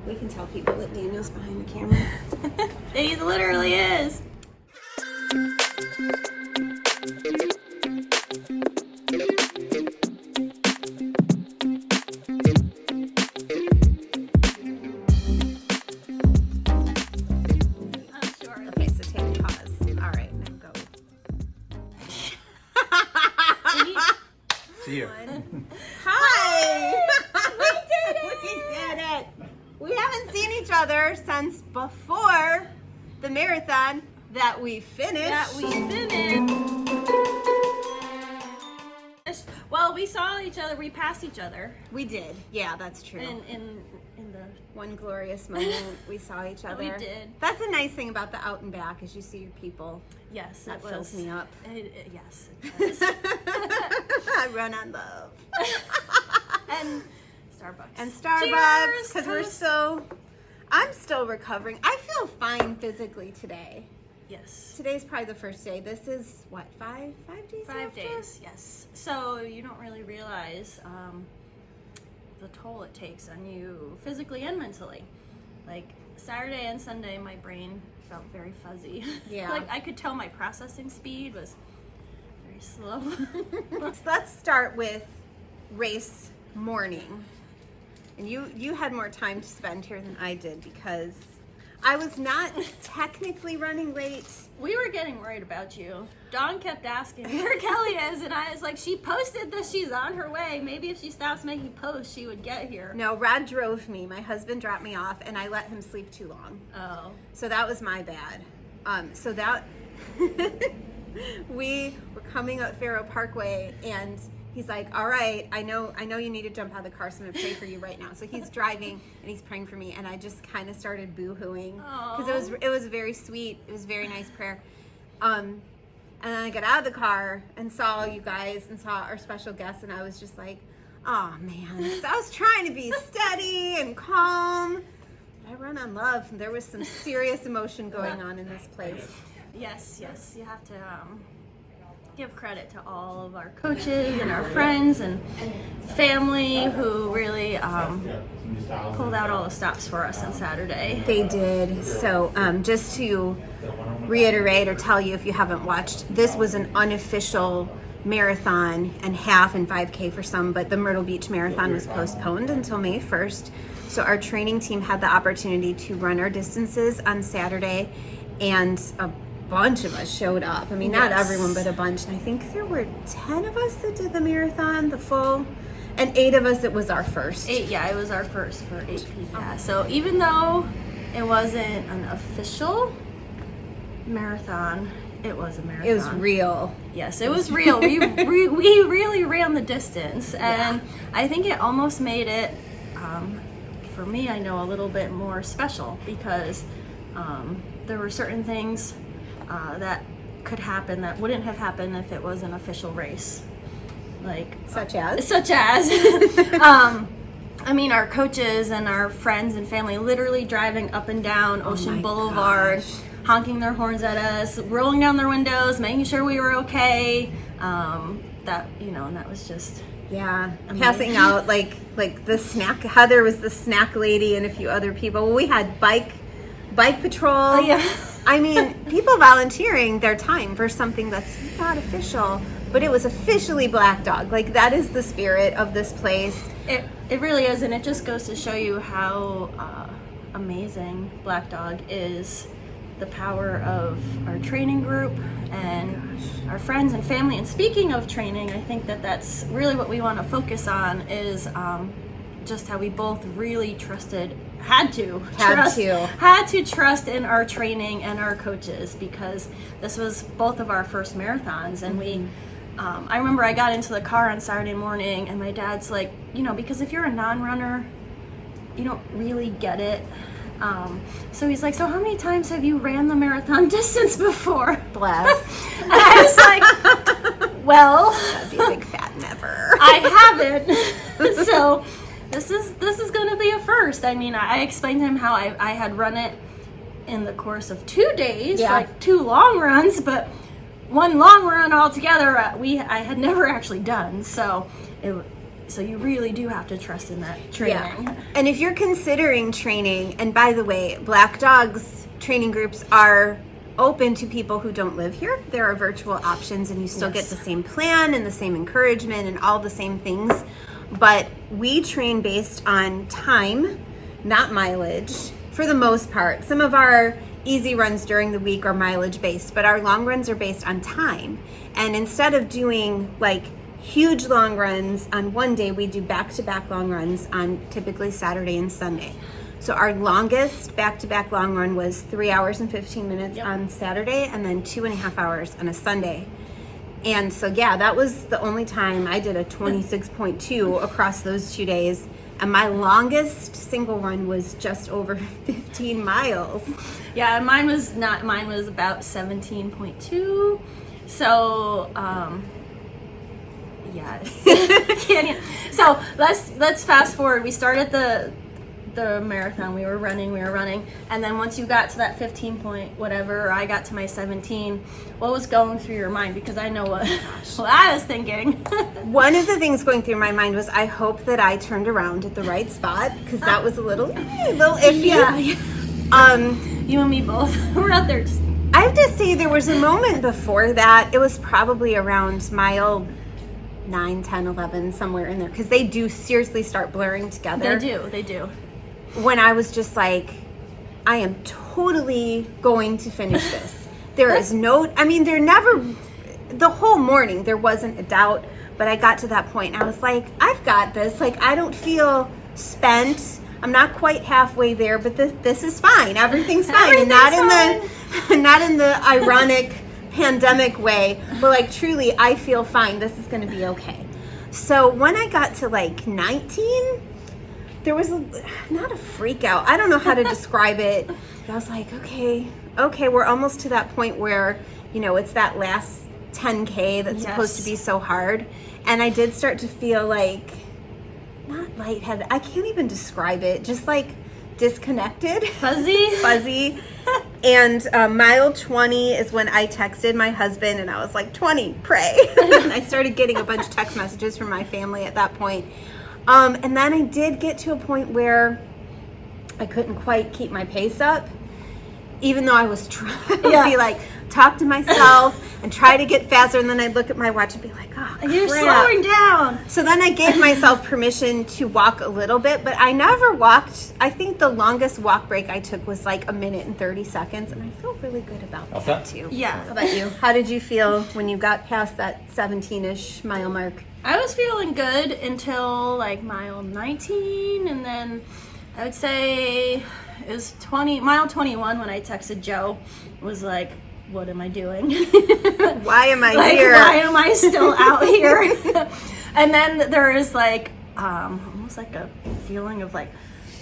We can tell people that Daniel's behind the camera. He literally is. Okay, so take a pause. All right, now go. See you. Hi! We did it! We did it! We haven't seen each other since before the marathon that we finished. Well, we saw each other. We passed each other. We did. Yeah, that's true. In the One glorious moment, we saw each other. We did. That's a nice thing about the out and back is you see your people. yes, That it fills was, me up. Yes, it does. I run on love. And Starbucks. And Starbucks, Cheers, because we're toast. I'm still recovering. I feel fine physically today. Yes. Today's probably the first day. This is what, 5 days? 5 after? days. Yes. So you don't really realize the toll it takes on you physically and mentally. Like Saturday and Sunday, my brain felt very fuzzy. Yeah. Like I could tell my processing speed was very slow. So let's start with race morning. And you had more time to spend here than I did because I was not technically running late. We were getting worried about you. Dawn kept asking where Kelly is, and I was like, she posted that she's on her way. Maybe if she stops making posts, she would get here. No, Rod drove me. My husband dropped me off, and I let him sleep too long. Oh. So that was my bad. So that we were coming up Faro Parkway, and he's like, "All right, I know you need to jump out of the car, so I'm gonna pray for you right now." So he's driving and he's praying for me, and I just kind of started boo-hooing because it was very sweet. It was a very nice prayer. And then I got out of the car and saw you guys and saw our special guest, and I was just like, "Oh man!" So I was trying to be steady and calm. I run on love. There was some serious emotion going on in this place. Yes. You have to give credit to all of our coaches and our friends and family who really pulled out all the stops for us on Saturday. They did. So just to reiterate or tell you if you haven't watched, this was an unofficial marathon and half and 5K for some, but the Myrtle Beach Marathon was postponed until May 1st. So our training team had the opportunity to run our distances on Saturday, and a bunch of us showed up. I mean, not everyone, but a bunch. And I think there were 10 of us that did the marathon, the full, and 8 of us, it was our first. 8, yeah, it was our first for 8 people. Yeah, so even though it wasn't an official marathon, it was a marathon. It was real. Yes, it was real. We really ran the distance, and I think it almost made it, for me, I know, a little bit more special because there were certain things that could happen that wouldn't have happened if it was an official race. Like Such as? I mean, our coaches and our friends and family literally driving up and down Ocean Boulevard, gosh. honking their horns at us, rolling down their windows, making sure we were okay. That, and that was just passing out like the snack. Heather was the snack lady and a few other people. We had bike patrol. I mean, people volunteering their time for something that's not official, but it was officially Black Dog. Like, that is the spirit of this place. It really is, and it just goes to show you how amazing Black Dog is. The power of our training group and our friends and family. And speaking of training, I think that's really what we want to focus on is just how we both really had to trust in our training and our coaches, because this was both of our first marathons, and I remember I got into the car on Saturday morning and my dad's like, because if you're a non-runner, you don't really get it. So he's like, so how many times have you ran the marathon distance before? Bless. And I was like, well, That'd be a big fat never. I haven't. So this is going to be a first. I mean, I explained to him how I had run it in the course of 2 days, like 2 long runs, but one long run altogether I had never actually done. So So you really do have to trust in that training. Yeah. And if you're considering training, and by the way, Black Dog's training groups are open to people who don't live here. There are virtual options, and you still get the same plan and the same encouragement and all the same things. But we train based on time, not mileage, for the most part. Some of our easy runs during the week are mileage based, but our long runs are based on time. And instead of doing like huge long runs on one day, we do back-to-back long runs on typically Saturday and Sunday. So our longest back-to-back long run was 3 hours and 15 minutes on Saturday, and then 2.5 hours on a Sunday. And so, yeah, that was the only time I did a 26.2 across those 2 days. And my longest single run was just over 15 miles. Yeah, mine was about 17.2. So, yeah. So let's fast forward. We started the marathon. We were running, and then once you got to that 15 point whatever, I got to my 17. What was going through your mind? Because I know what I was thinking. One of the things going through my mind was, I hope that I turned around at the right spot, because that was a little iffy. Yeah. You and me both. We're out there. I have to say, there was a moment before that. It was probably around mile 9, 10, 11, somewhere in there, because they do seriously start blurring together. They do. When I was just like, I am totally going to finish this. There is no, I mean, the whole morning, there wasn't a doubt, but I got to that point and I was like, I've got this. Like, I don't feel spent. I'm not quite halfway there, but this is fine. Everything's fine. And not in the ironic pandemic way, but like, truly, I feel fine. This is going to be okay. So when I got to like 19, there was not a freak out. I don't know how to describe it. But I was like, okay, we're almost to that point where, it's that last 10K that's supposed to be so hard. And I did start to feel like, not lightheaded, I can't even describe it, just like disconnected. Fuzzy. And mile 20 is when I texted my husband and I was like, 20, pray. And I started getting a bunch of text messages from my family at that point. And then I did get to a point where I couldn't quite keep my pace up, even though I was trying to be like, talk to myself and try to get faster. And then I'd look at my watch and be like, oh, you're crap. slowing down. So then I gave myself permission to walk a little bit, but I never walked. I think the longest walk break I took was like 1 minute and 30 seconds. And I feel really good about that too. Yeah. How about you? How did you feel when you got past that 17-ish mile mark? I was feeling good until like mile 19, and then I would say it was mile 21 when I texted Joe. It was like, what am I doing? Why am I like, here? Why am I still out here? And then there is like almost like a feeling of like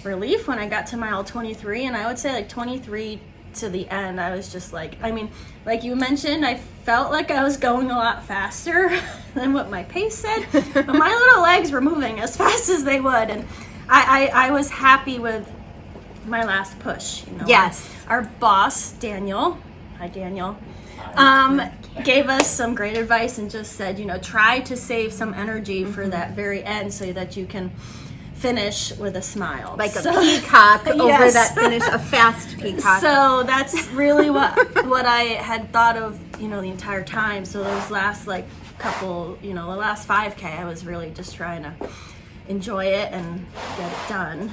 relief when I got to mile 23, and I would say like 23 to the end, I was just like, I mean, like you mentioned, I felt like I was going a lot faster than what my pace said, but my little legs were moving as fast as they would, and I was happy with my last push. Yes. Our boss, Daniel, hi Daniel, gave us some great advice and just said, try to save some energy for that very end so that you can finish with a smile, like a peacock over yes. that finish, a fast peacock. So that's really what I had thought of, the entire time. So those last the last 5K, I was really just trying to enjoy it and get it done.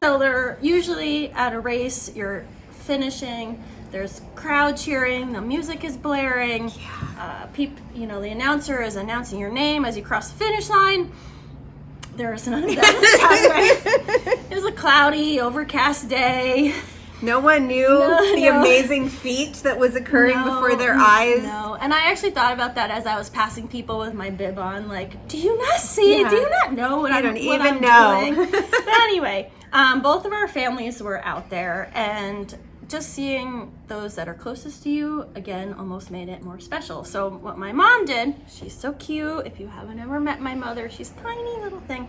So they're usually at a race, you're finishing, there's crowd cheering, the music is blaring, the announcer is announcing your name as you cross the finish line. There's another It was a cloudy, overcast day. No one knew the amazing feat that was occurring before their eyes. No, and I actually thought about that as I was passing people with my bib on. Like, do you not see it? Do you not know what I'm doing? But anyway, both of our families were out there, and just seeing those that are closest to you, again, almost made it more special. So what my mom did, she's so cute. If you haven't ever met my mother, she's a tiny little thing.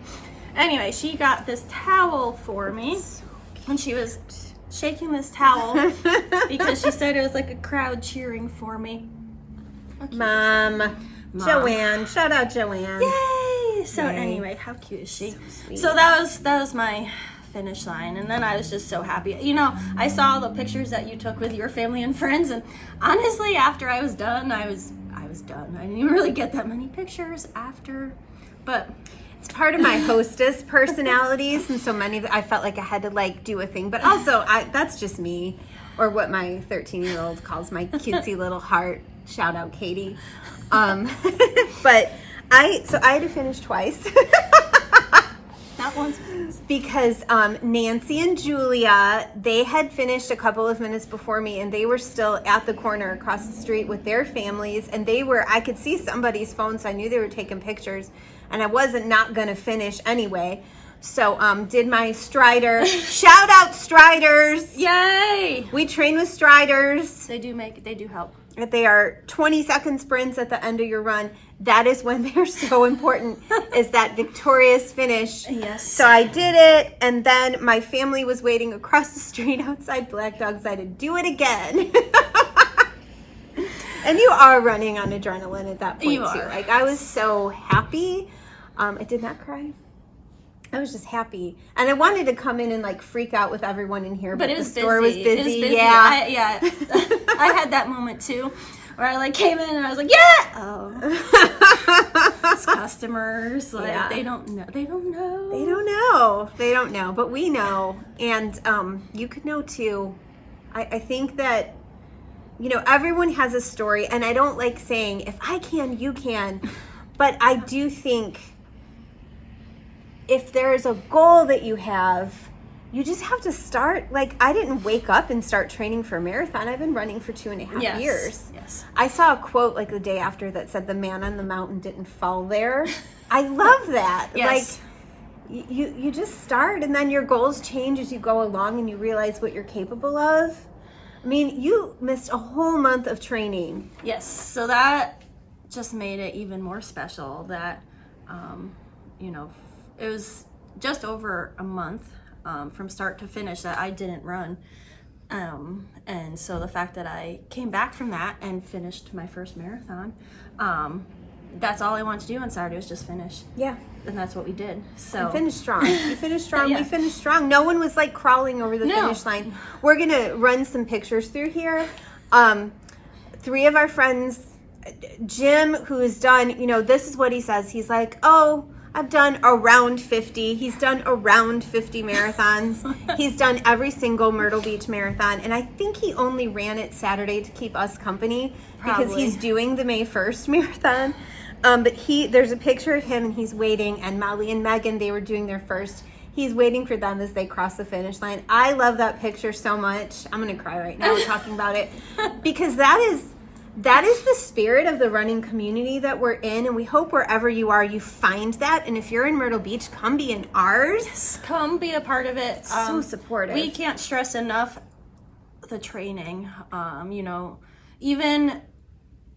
Anyway, she got this towel for me, and she was shaking this towel because she said it was like a crowd cheering for me. Mom, mom. Joanne. Shout out Joanne. Yay! So Yay. anyway, how cute is she? So sweet. So that was my finish line, and then I was just so happy. You know, I saw the pictures that you took with your family and friends, and honestly, after I was done, I was done. I didn't even really get that many pictures after, but it's part of my hostess personalities, and so many of I felt like I had to like do a thing, but also that's just me, or what my 13-year-old calls my cutesy little heart. Shout out Katie. But I had to finish twice. not once. Because Nancy and Julia, they had finished a couple of minutes before me, and they were still at the corner across the street with their families, and I could see somebody's phone, so I knew they were taking pictures, and I wasn't not going to finish anyway. So did my Strider. Shout out Striders. Yay! We train with Striders. They do help. If they are 20-second sprints at the end of your run, that is when they're so important, is that victorious finish. Yes. So I did it, and then my family was waiting across the street outside Black Dog, so I had to do it again. And you are running on adrenaline at that point, You too. are. Like, I was so happy. I did not cry. I was just happy, and I wanted to come in and like freak out with everyone in here, but it the was store was busy. It was busy. busy. Yeah, I had that moment too, where I like came in and I was like, yeah. Oh, it's customers, like Yeah. they don't know. They don't know. They don't know, but we know, and you could know too. I think that, you know, everyone has a story, and I don't like saying if I can, you can, but I do think, if there is a goal that you have, you just have to start. Like, I didn't wake up and start training for a marathon. I've been running for 2.5 years. Yes. I saw a quote like the day after that said, "The man on the mountain didn't fall there." I love that. Yes. Like, you just start, and then your goals change as you go along, and you realize what you're capable of. I mean, you missed a whole month of training. Yes. So that just made it even more special that, you know, it was just over a month from start to finish that I didn't run. And so the fact that I came back from that and finished my first marathon, that's all I wanted to do on Saturday was just finish. Yeah. And that's what we did. So You finished strong. You finished strong. Yeah. We finished strong. No one was like crawling over the No. finish line. We're going to run some pictures through here. 3 of our friends, Jim, who is done, you know, this is what he says. He's like, oh, I've done around 50. He's done around 50 marathons. He's done every single Myrtle Beach marathon. And I think he only ran it Saturday to keep us company because Probably. he's doing the May 1st marathon. But there's a picture of him, and he's waiting. And Molly and Megan, they were doing their first. He's waiting for them as they cross the finish line. I love that picture so much. I'm going to cry right now talking about it, because that is the spirit of the running community that we're in, and we hope wherever you are, you find that. And if you're in Myrtle Beach, come be in ours. come be a part of it. So supportive. We can't stress enough the training. You know, even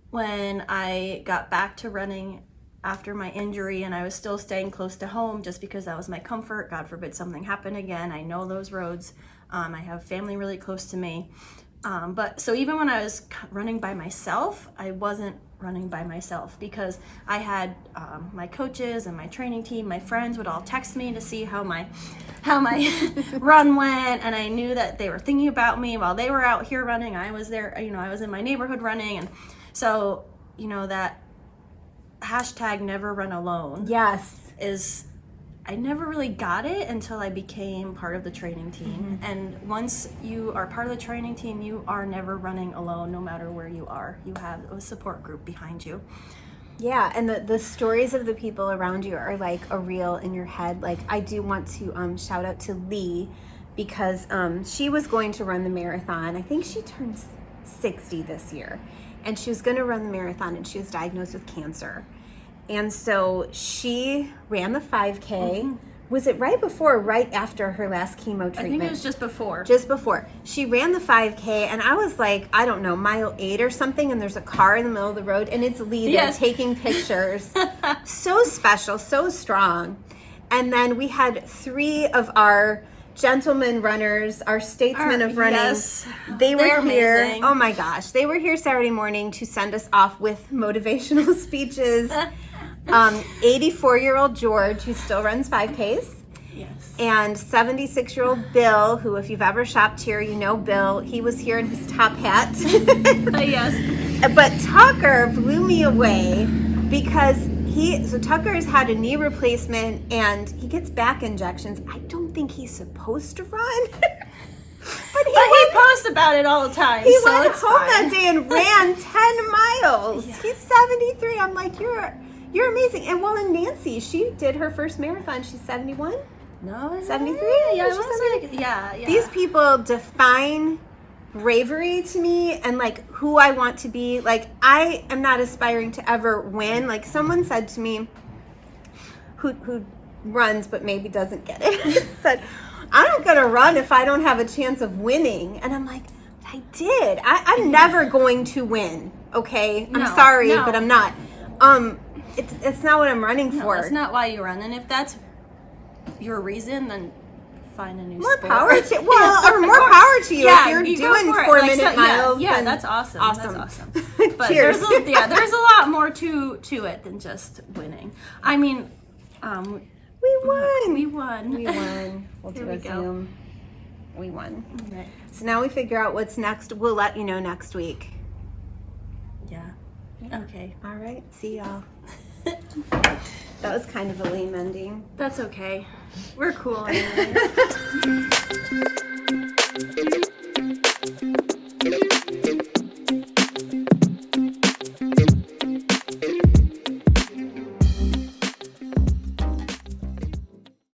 when I got back to running after my injury and I was still staying close to home just because that was my comfort. God forbid something happened again. I know those roads. I have family really close to me. But so even when I was running by myself, I wasn't running by myself because I had my coaches and my training team, my friends would all text me to see how my run went, and I knew that they were thinking about me while they were out here running. I was there, you know, I was in my neighborhood running, and so, you know, that hashtag never run alone. Yes. I never really got it until I became part of the training team. Mm-hmm. And once you are part of the training team, you are never running alone, no matter where you are. You have a support group behind you. Yeah, and the stories of the people around you are like a reel in your head. Like, I do want to shout out to Lee, because she was going to run the marathon. I think she turned 60 this year, and she was going to run the marathon, and she was diagnosed with cancer. And so she ran the 5K. Mm-hmm. Was it right before or right after her last chemo treatment? I think it was just before. Just before. She ran the 5K, and I was like, I don't know, mile 8 or something, and there's a car in the middle of the road, and it's Lee there taking pictures. So special, so strong. And then we had 3 of our gentlemen runners, our statesmen of running, yes. they were They're here. amazing. Oh my gosh, they were here Saturday morning to send us off with motivational speeches. 84-year-old George, who still runs 5Ks. Yes. And 76-year-old Bill, who, if you've ever shopped here, you know Bill. He was here in his top hat. Yes. But Tucker blew me away because Tucker has had a knee replacement and he gets back injections. I don't think he's supposed to run. But he posts about it all the time. He so went it's home fine. that day and ran 10 miles. Yeah. He's 73. I'm like, you're amazing. And and Nancy, she did her first marathon. She's 71. No, is 73? it? Yeah, She's I was like, yeah. These people define bravery to me and like who I want to be. Like, I am not aspiring to ever win. Like, someone said to me, who runs but maybe doesn't get it, said, I'm not gonna run if I don't have a chance of winning. And I'm like, I did. I'm never going to win. Okay, I'm sorry, but I'm not. It's not what I'm running for. That's not why you run. And if that's your reason, then find a new More sport. power to or more power to you Yeah, if you you're go doing for it. 4-minute miles. Yeah, then that's awesome. Awesome. That's awesome. But Cheers. there's a lot more to it than just winning. I mean, we won. we won. We won. We'll Here do we a go. Zoom. We won. Okay. So now we figure out what's next. We'll let you know next week. Yeah. Okay. All right. See y'all. That was kind of a lame ending. That's okay. We're cool anyway.